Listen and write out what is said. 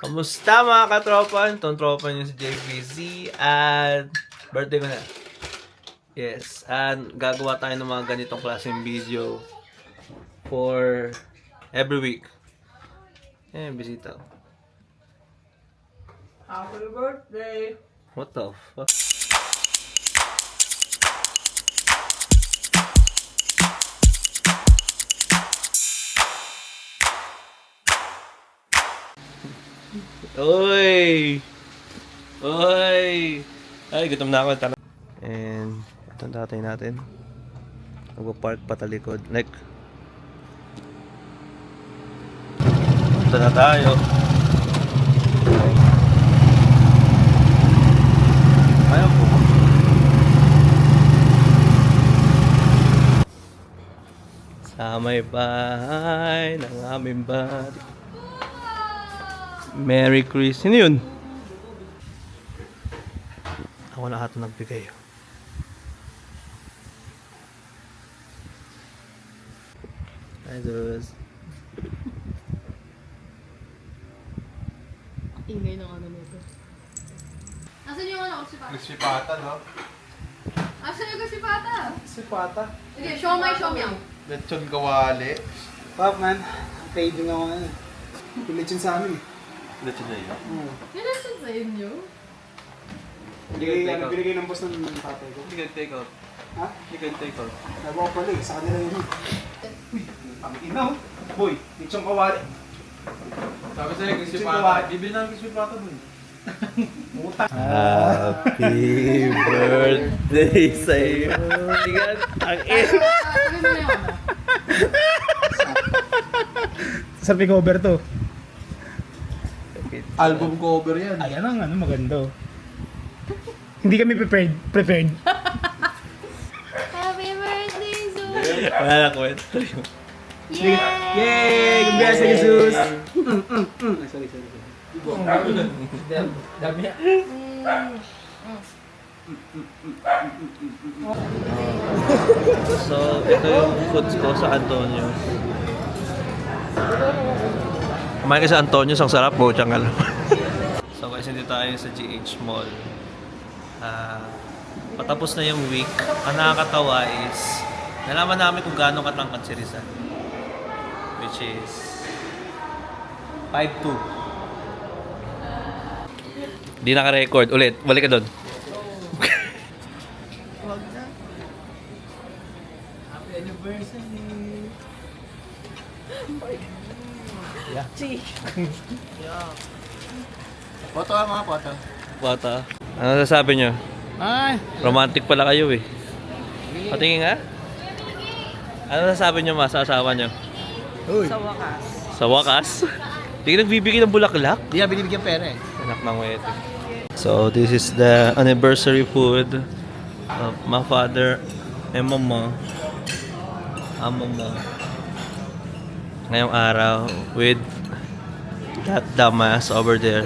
Kamusta mga katropa? Itong tropa niyo si JVZ at birthday ko na. Yes, and gagawa tayo ng mga ganitong klaseng video for every week. Bisita. Happy birthday! What the fuck? Oy! Oy! Ay, gutom na ako. Tara. And itong tatay natin. Nagpa-park patalikod. Like, ito na tayo. Ayaw po. Sa may bahay ng aming bari. Merry Christmas. Sino yun? Ako lahat nagbigay. Hi, Zeus. Ingay ng ano nito. Asan yung ano, kusipata? Kusipata, no? Asan yung kusipata? Kusipata? Sige, siomay, siomyang. Lechon kawali. Pop man, craving ako ngayon. Pilitsin sa amin eh. Lechon na yun. Yan ang sa inyo. Binigay ng boss ng tatay ko. Hindi ka take out. Ha? Hindi ka take out. Nabawa pala eh, sa kanila yun eh. Uy, ang ina oh. Boy, litsong kawali. Sabi sa'yo, Lechon kusipata. kawali. Bibili namin kusipata mo. Utang. Happy birthday sa'yo. Tingnan, ang Sabi mo na yung ano. Sa cover to. Album cover yan. Ayan ang ano, maganda oh. Hindi kami prepared. Happy birthday, Zeus! Wala na kwento. Yay! Yay! Congrats sa Jesus! Sorry. Dami yan. So, ito yung foods ko sa Antonio. Kumain ka sa Antonio, ang sarap po, tiyang alam. So guys, hindi tayo sa GH Mall. Patapos na yung week. Ang nakakatawa is, nalaman namin kung gaano katangkad si Rizal. Which is 5'2". Hindi naka-record. Ulit, balik ka doon. Happy anniversary! Foto ka mga foto. Bata. Ano sasabi nyo? Ay! Romantic pala kayo eh. Patingin nga. Ano sasabi nyo sa asawa nyo? Uy! Sa wakas? Hindi ka nagbibigay ng bulaklak? Di na binibigyan pera eh. Anak ng wete. So this is the anniversary food of my father and mama. Mama. Ngayong araw with that dumbass over there.